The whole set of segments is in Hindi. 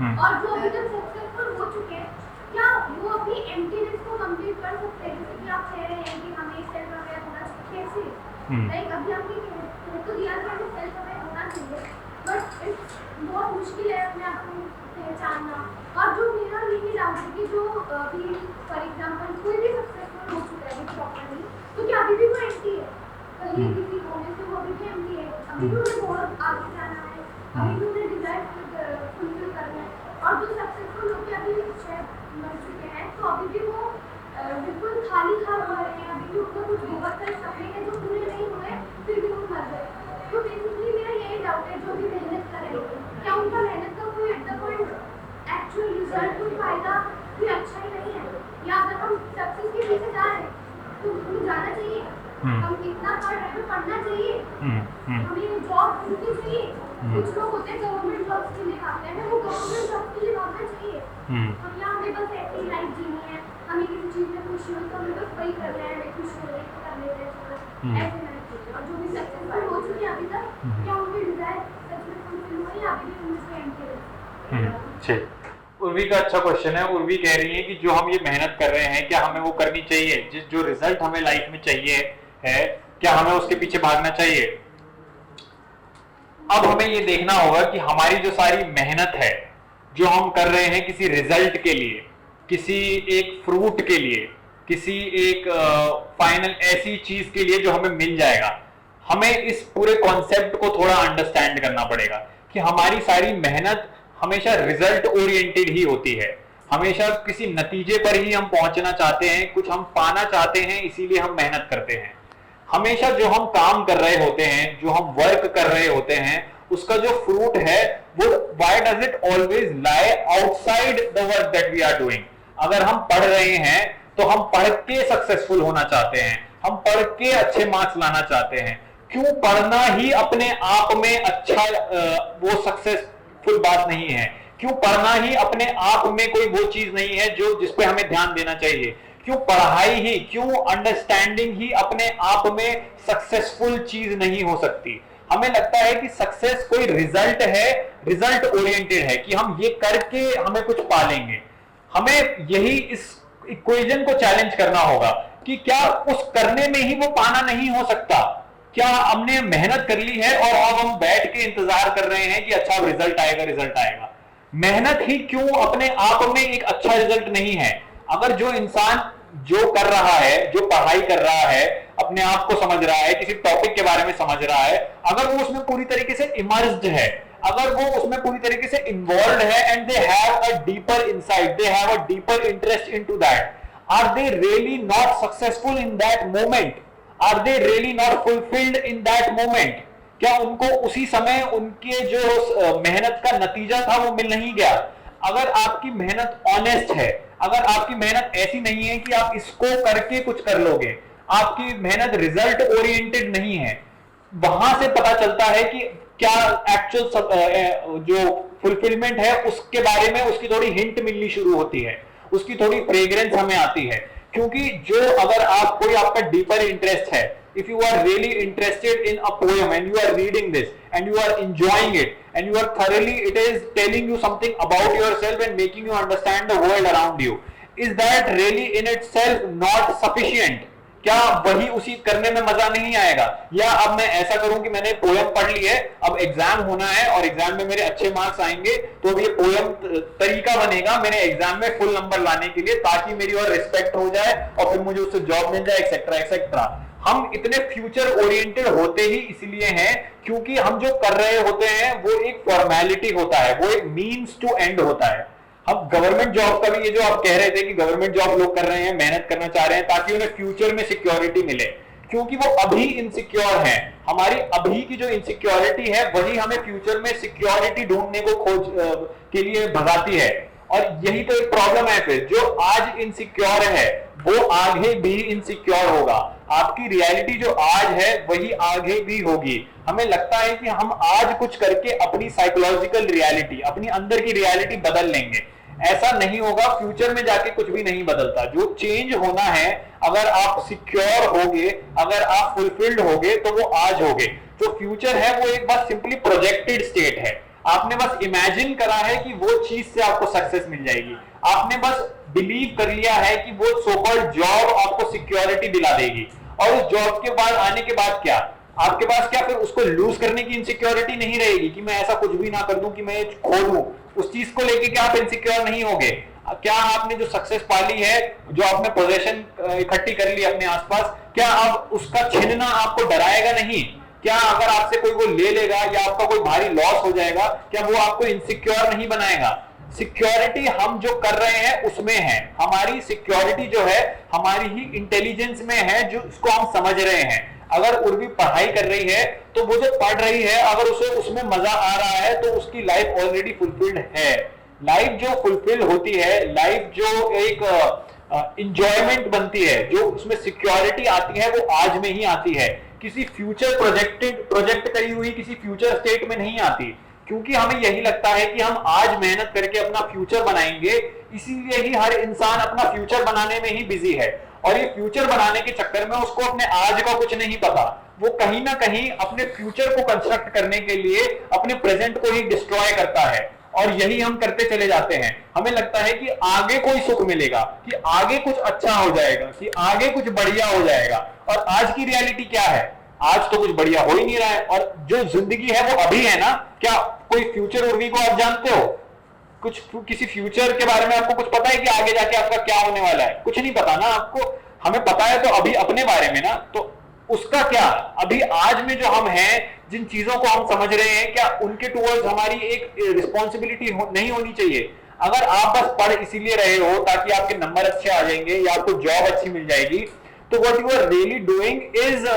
और जो अभी तक सक्सेसफुल हो चुके हैं, क्या वो अपनी एम्प्टीनेस को कंप्लीट कर सकते हैं? जैसे कि आप कह रहे हैं कि हमें सेल्फ अवेयर होना चाहिए, कैसे? लाइक अभी हमने कह तो दिया कि हमें सेल्फ अवेयर होना चाहिए, बट इट्स बहुत मुश्किल है अपने आप को पहचानना। और जो मेरा यही डाउट है कि जो अभी फॉर एग्जांपल कोई भी सक्सेसफुल हो चुका है प्रॉपर्ली, तो क्या अभी भी वो एम्प्टी है? कहीं किसी होने से वो अभी भी एम्प्टी है, अभी भी उन्हें बहुत आगे जाना है, अभी भी उन्हें डिजायर फुलफिल करना है। और जो सक्सेसफुल होकर अभी शायद मर चुके हैं, तो अभी भी वो बिल्कुल खाली खाली मर रहे हैं, अभी भी उनका कुछ बहुत सारे सपने हैं जो पूरे नहीं हुए, फिर भी वो मर गए। तो बेसिकली मेरा यही डाउट है, जो भी मेहनत कर रहे हैं, क्या उनका मेहनत का कोई at the point actual result, कोई फायदा भी अच्छा ही नहीं है? या अगर हम सक्सेस के पीछे जा रहे हैं तो हमें जाना चाहिए, हम इतना पढ़ रहे हैं, पढ़ना चाहिए, हमें जॉब मिलनी चाहिए। कुछ लोग होते हैं गवर्नमेंट जॉब्स के लिए खाते हैं, वो गवर्नमेंट जॉब के लिए भागना चाहिए। हम यहाँ हमें बस ऐसी लाइफ जीनी है, हमें किसी चीज में खुशी हो तो हमें बस वही करना है, हमें खुश हो रही कर लेते हैं, ऐसे नहीं चाहिए। और जो भी सक्सेसफुल हो चुके हैं अभी तक, क्या उनके डिजायर सच में फुलफिल हुए या अभी भी उनमें से एम्प्टी है? उर्वी का अच्छा क्वेश्चन है। उर्वी कह रही है कि जो हम ये मेहनत कर रहे हैं, क्या हमें वो करनी चाहिए? जो रिजल्ट हमें लाइफ में चाहिए है, क्या हमें उसके पीछे भागना चाहिए? अब हमें ये देखना होगा कि हमारी जो सारी मेहनत है, जो हम कर रहे हैं किसी रिजल्ट के लिए, किसी एक फ्रूट के लिए, किसी एक फाइनल ऐसी चीज के लिए जो हमें मिल जाएगा, हमें इस पूरे कॉन्सेप्ट को थोड़ा अंडरस्टैंड करना पड़ेगा कि हमारी सारी मेहनत हमेशा रिजल्ट ओरिएंटेड ही होती है। हमेशा किसी नतीजे पर ही हम पहुंचना चाहते हैं, कुछ हम पाना चाहते हैं, इसीलिए हम मेहनत करते हैं। हमेशा जो हम काम कर रहे होते हैं, जो हम वर्क कर रहे होते हैं, उसका जो फ्रूट है वो why does it always lie outside the work that we are doing? अगर हम पढ़ रहे हैं तो हम पढ़ के सक्सेसफुल होना चाहते हैं, हम पढ़ के अच्छे मार्क्स लाना चाहते हैं। क्यों पढ़ना ही अपने आप में अच्छा वो सक्सेसफुल बात नहीं है? क्यों पढ़ना ही अपने आप में कोई वो चीज नहीं है जो जिसपे हमें ध्यान देना चाहिए? क्यों पढ़ाई ही, क्यों अंडरस्टैंडिंग ही अपने आप में सक्सेसफुल चीज नहीं हो सकती? हमें लगता है कि सक्सेस कोई रिजल्ट है, रिजल्ट ओरिएंटेड है, कि हम ये करके हमें कुछ पालेंगे। हमें यही इस इक्वेशन को चैलेंज करना होगा कि क्या उस करने में ही वो पाना नहीं हो सकता? क्या हमने मेहनत कर ली है और अब हम बैठ के इंतजार कर रहे हैं कि अच्छा रिजल्ट आएगा, रिजल्ट आएगा? मेहनत ही क्यों अपने आप में एक अच्छा रिजल्ट नहीं है? अगर जो इंसान जो कर रहा है, जो पढ़ाई कर रहा है, अपने आप को समझ रहा है, किसी टॉपिक के बारे में समझ रहा है, अगर वो उसमें पूरी तरीके से इमर्स्ड है, अगर वो उसमें पूरी तरीके से इन्वॉल्व है, and they have a deeper insight, they have a deeper interest into that, are they really not successful in that moment? Are they really not fulfilled in that moment? क्या उनको उसी समय उनके जो मेहनत का नतीजा था वो मिल नहीं गया? अगर आपकी मेहनत ऑनेस्ट है, अगर आपकी मेहनत ऐसी नहीं है कि आप इसको करके कुछ कर लोगे, आपकी मेहनत रिजल्ट ओरिएंटेड नहीं है, वहां से पता चलता है कि क्या एक्चुअल जो फुलफिलमेंट है उसके बारे में उसकी थोड़ी हिंट मिलनी शुरू होती है, उसकी थोड़ी फ्रेग्रेंस हमें आती है। क्योंकि जो अगर आप कोई आपका डीपर इंटरेस्ट है, if you are really interested in a poem and you are reading this and you are enjoying it and you are thoroughly, it is telling you something about yourself and making you understand the world around you, is that really in itself not sufficient? क्या वही उसी करने में मजा नहीं आएगा? या अब मैं ऐसा करूं कि मैंने पोयम पढ़ ली है, अब एग्जाम होना है और एग्जाम में मेरे अच्छे मार्क्स आएंगे, तो ये पोयम तरीका बनेगा मेरे एग्जाम में फुल नंबर लाने के लिए, ताकि मेरी और रिस्पेक्ट हो जाए और फिर मुझे उससे जॉब मिल जाए, एक्सेट्रा एक्सेट्रा। हम इतने फ्यूचर ओरिएंटेड होते ही इसलिए हैं क्योंकि हम जो कर रहे होते हैं वो एक फॉर्मेलिटी होता है, वो एक मीन्स टू एंड होता है। हम गवर्नमेंट जॉब का भी, ये जो आप कह रहे थे कि गवर्नमेंट जॉब लोग कर रहे हैं, मेहनत करना चाह रहे हैं ताकि उन्हें फ्यूचर में सिक्योरिटी मिले, क्योंकि वो अभी इनसिक्योर हैं। हमारी अभी की जो इनसिक्योरिटी है वही हमें फ्यूचर में सिक्योरिटी ढूंढने को खोज के लिए भगाती है। और यही तो एक प्रॉब्लम है, फिर जो आज इनसिक्योर है वो आगे भी इनसिक्योर होगा। आपकी रियलिटी जो आज है वही आगे भी होगी। हमें लगता है कि हम आज कुछ करके अपनी साइकोलॉजिकल रियलिटी, अपनी अंदर की रियलिटी बदल लेंगे, ऐसा नहीं होगा। फ्यूचर में जाके कुछ भी नहीं बदलता। जो चेंज होना है, अगर आप सिक्योर होगे, अगर आप फुलफिल्ड होगे, तो वो आज होगे। जो फ्यूचर है वो एक बात सिंपली प्रोजेक्टेड स्टेट है। आपने बस इमेजिन करा है कि वो चीज से आपको सक्सेस मिल जाएगी, आपने बस बिलीव कर लिया है कि वो सो कॉल्ड जॉब आपको सिक्योरिटी दिला देगी, और उस जॉब के बाद आने के बाद क्या आपके पास क्या फिर उसको लूज करने की इनसिक्योरिटी नहीं रहेगी कि मैं ऐसा कुछ भी ना कर दूं कि मैं खो दूं, उस चीज को लेके क्या आप इनसिक्योर नहीं होगे? क्या आपने जो सक्सेस पाली है, जो आपने पोजीशन इकट्ठी कर ली अपने आसपास, क्या अब उसका छीनना आपको डराएगा नहीं? क्या अगर आपसे कोई वो ले लेगा या आपका कोई भारी लॉस हो जाएगा, क्या वो आपको इनसिक्योर नहीं बनाएगा? सिक्योरिटी हम जो कर रहे हैं उसमें है, हमारी सिक्योरिटी जो है हमारी ही इंटेलिजेंस में है, जो इसको हम समझ रहे हैं। अगर उर्वी पढ़ाई कर रही है तो वो जो पढ़ रही है अगर उसे उसमें मजा आ रहा है तो उसकी लाइफ ऑलरेडी फुलफिल्ड है। लाइफ जो फुलफिल होती है, लाइफ जो एक इंजॉयमेंट बनती है, जो उसमें सिक्योरिटी आती है, वो आज में ही आती है, किसी फ्यूचर प्रोजेक्ट करी हुई किसी फ्यूचर स्टेट में नहीं आती, क्योंकि हमें यही लगता है कि हम आज मेहनत करके अपना फ्यूचर बनाएंगे, इसीलिए ही हर इंसान अपना फ्यूचर बनाने में ही बिजी है। और ये फ्यूचर बनाने के चक्कर में उसको अपने आज का कुछ नहीं पता, वो कहीं ना कहीं अपने फ्यूचर को कंस्ट्रक्ट करने के लिए अपने प्रेजेंट को ही डिस्ट्रॉय करता है, और यही हम करते चले जाते हैं। हमें लगता है कि आगे कोई सुख मिलेगा, कि आगे कुछ अच्छा हो जाएगा, कि आगे कुछ बढ़िया हो जाएगा, और आज की रियलिटी क्या है? आज तो कुछ बढ़िया हो ही नहीं रहा है, और जो जिंदगी है वो अभी है ना। क्या कोई फ्यूचर उर्वी को आप जानते हो? कुछ किसी फ्यूचर के बारे में आपको कुछ पता है कि आगे जाके आपका क्या होने वाला है? कुछ नहीं पता ना आपको। हमें पता है तो अभी अपने बारे में ना, तो उसका क्या अभी आज में जो हम हैं, जिन चीजों को हम समझ रहे हैं, क्या उनके टुवर्ड्स हमारी एक रिस्पॉन्सिबिलिटी नहीं होनी चाहिए? अगर आप बस पढ़ इसीलिए रहे हो ताकि आपके नंबर अच्छे आ जाएंगे या आपको जॉब अच्छी मिल जाएगी, तो what you are really doing is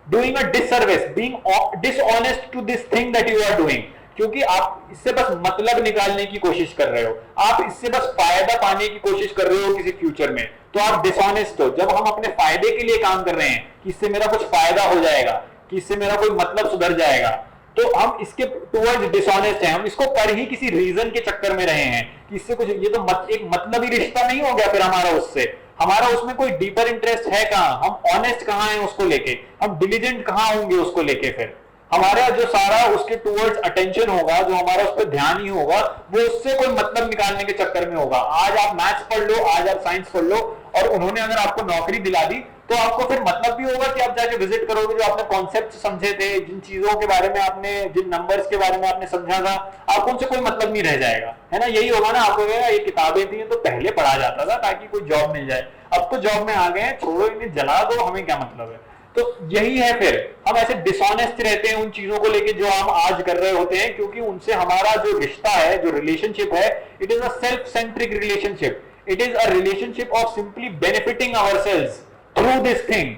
doing a disservice, being dishonest to this thing that you are doing, क्योंकि आप इससे बस मतलब निकालने की कोशिश कर रहे हो, आप इससे बस फायदा पाने की कोशिश कर रहे हो किसी फ्यूचर में, तो आप डिसऑनेस्ट हो। जब हम अपने फायदे के लिए काम कर रहे हैं कि इससे मेरा कुछ फायदा हो जाएगा, कि इससे मेरा कोई मतलब सुधर जाएगा, तो हम इसके टुवर्ड्स डिसऑनेस्ट हैं, हम इसको कर ही किसी रीजन के चक्कर में रहे हैं कि इससे कुछ, ये तो एक मतलबी रिश्ता नहीं हो गया फिर हमारा उससे, हमारा उसमें कोई डीपर इंटरेस्ट है कहां, हम ऑनेस्ट कहां हैं उसको लेके, हम डिलीजेंट कहां होंगे उसको लेके, फिर हमारा जो सारा उसके टुवर्ड्स अटेंशन होगा, जो हमारा उस पर ध्यान ही होगा, वो उससे कोई मतलब निकालने के चक्कर में होगा। आज आप मैथ्स पढ़ लो, आज आप साइंस पढ़ लो, और उन्होंने अगर आपको नौकरी दिला दी, तो आपको फिर मतलब भी होगा कि आप जाके विजिट करोगे, जो आपने कॉन्सेप्ट समझे थे, जिन चीजों के बारे में आपने, जिन नंबर्स के बारे में आपने समझा था, आपको उनसे कोई मतलब नहीं रह जाएगा, है ना? यही होगा ना, आपको कहेगा ये किताबें थी तो पहले पढ़ा जाता था ताकि कोई जॉब मिल जाए, अब तो जॉब में आ गए हैं, छोड़ो इन्हें, जला दो, हमें क्या मतलब है? तो यही है, फिर हम ऐसे डिसऑनेस्ट रहते हैं उन चीजों को लेके जो हम आज कर रहे होते हैं, क्योंकि उनसे हमारा जो रिश्ता है, जो रिलेशनशिप है, it is a self centric relationship, it is a relationship of simply benefiting ourselves through this thing.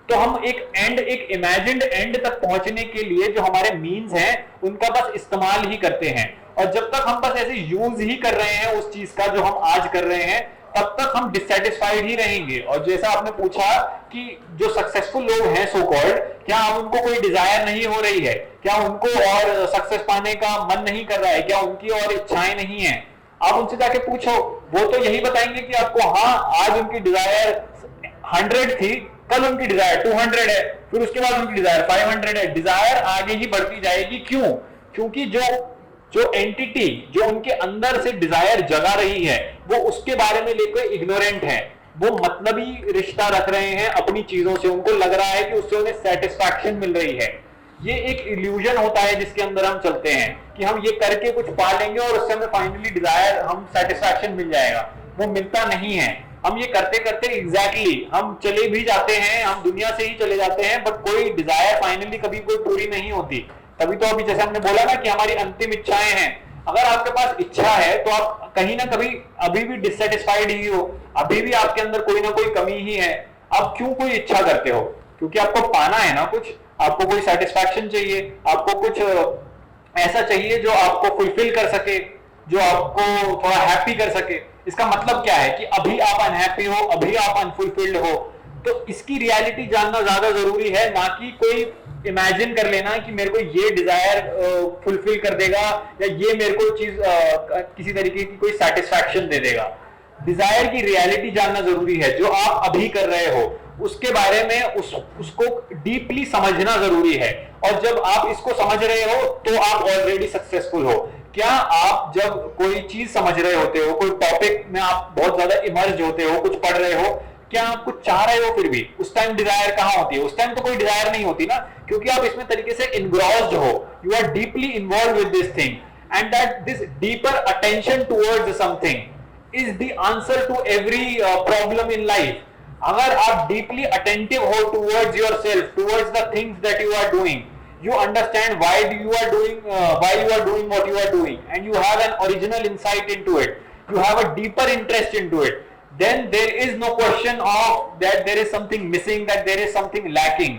तो हम एक इमेजिन्ड एंड तक पहुंचने के लिए जो हमारे मीन्स हैं उनका बस इस्तेमाल ही करते हैं, और जब तक हम बस ऐसे यूज ही कर रहे हैं उस चीज का जो हम आज कर रहे हैं, तब तक हम डिससैटिस्फाइड ही रहेंगे। और जैसा आपने पूछा कि जो सक्सेसफुल लोग हैं सो कॉल्ड, क्या उनको कोई डिजायर नहीं हो रही है, क्या उनको और सक्सेस पाने का मन नहीं कर रहा है, क्या उनकी और इच्छाएं नहीं है? आप उनसे जाके पूछो, वो तो यही बताएंगे कि आपको, हाँ आज उनकी डिजायर 100 थी, कल उनकी डिजायर 200 है, फिर उसके बाद उनकी डिजायर 500 है। डिजायर आगे ही बढ़ती जाएगी, क्यों? क्योंकि जो एंटिटी जो उनके अंदर से डिजायर जगा रही है, वो उसके बारे में लेकर इग्नोरेंट है, वो मतलबी रिश्ता रख रहे हैं अपनी चीजों से, उनको लग रहा है कि उससे उन्हें सेटिस्फैक्शन मिल रही है। ये एक इल्यूजन होता है जिसके अंदर हम चलते हैं कि हम ये करके कुछ पा लेंगे और उससे हमें फाइनली डिजायर, हम सेटिस्फैक्शन मिल जाएगा, वो मिलता नहीं है। हम ये करते करते एग्जैक्टली हम चले भी जाते हैं, हम दुनिया से ही चले जाते हैं, बट कोई डिजायर फाइनली कभी कोई पूरी नहीं होती। तभी तो अभी जैसे हमने बोला ना कि हमारी अंतिम इच्छाएं हैं। अगर आपके पास इच्छा है तो आप कहीं ना कभी अभी भी डिससैटिस्फाइड ही हो, अभी भी आपके अंदर कोई ना कोई कमी ही है। आप क्यों कोई इच्छा करते हो? क्योंकि आपको पाना है ना कुछ, आपको कोई सेटिस्फैक्शन चाहिए, आपको कुछ ऐसा चाहिए जो आपको फुलफिल कर सके, जो आपको थोड़ा हैप्पी कर सके। इसका मतलब क्या है कि अभी आप अनहैप्पी हो, अभी आप अनफुलफिल्ड हो। तो इसकी रियलिटी जानना ज्यादा जरूरी है, ना कि कोई इमेजिन कर लेना कि मेरे को ये डिजायर फुलफिल कर देगा या ये मेरे को चीज किसी तरीके की कोई सेटिस्फैक्शन दे देगा। डिजायर की रियलिटी जानना जरूरी है, जो आप अभी कर रहे हो उसके बारे में उसको डीपली समझना जरूरी है। और जब आप इसको समझ रहे हो तो आप ऑलरेडी सक्सेसफुल हो। क्या आप जब कोई चीज समझ रहे होते हो, कोई टॉपिक में आप बहुत ज्यादा इमर्ज होते हो, कुछ पढ़ रहे हो, क्या आप कुछ चाह रहे हो फिर भी? उस टाइम डिजायर कहां होती है? उस टाइम तो कोई डिजायर नहीं होती ना, क्योंकि आप इसमें तरीके से इनग्रॉस्ड हो, you are deeply involved with this thing, and that this deeper attention towards something is the answer to every problem in life. अगर आप डीपली अटेंटिव हो towards yourself, towards the things that you are doing, you understand why you are doing what you are doing, and you have an original insight into it, you have a deeper interest into it, then there is no question of that there is something missing, that there is something lacking,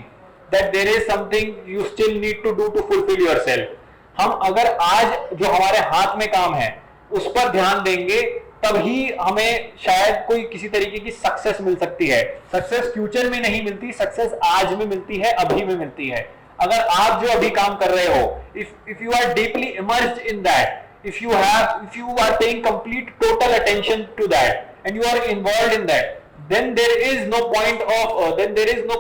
that there is something you still need to do to fulfill yourself. हम अगर आज जो हमारे हाथ में काम है उस पर ध्यान देंगे, तभी हमें शायद कोई किसी तरीके की सक्सेस मिल सकती है। सक्सेस फ्यूचर में नहीं मिलती, सक्सेस आज में मिलती है, अभी में मिलती है। अगर आप जो अभी काम कर रहे हो, if you are deeply immersed in that, if you are paying complete total attention to that, and you are involved in that, then there is no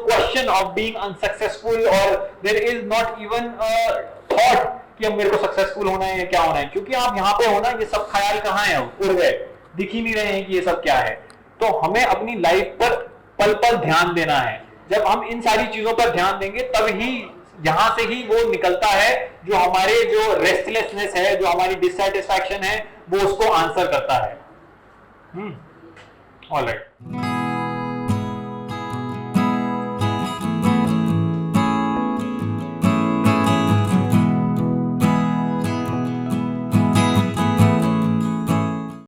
question of being unsuccessful, or there is not even a thought कि अब मेरे को सक्सेसफुल होना है या क्या होना है, क्योंकि आप यहाँ पे हो ना, ये सब ख्याल कहाँ है, उड़ गए, दिख ही नहीं रहे हैं कि ये सब क्या है। तो हमें अपनी लाइफ पर पल पल ध्यान देना है। जब हम इन सारी चीजों पर ध्यान देंगे तभी यहां से ही वो निकलता है जो हमारे जो रेस्टलेसनेस है, जो हमारी डिससैटिस्फैक्शन है, वो उसको आंसर करता है। ऑलराइट।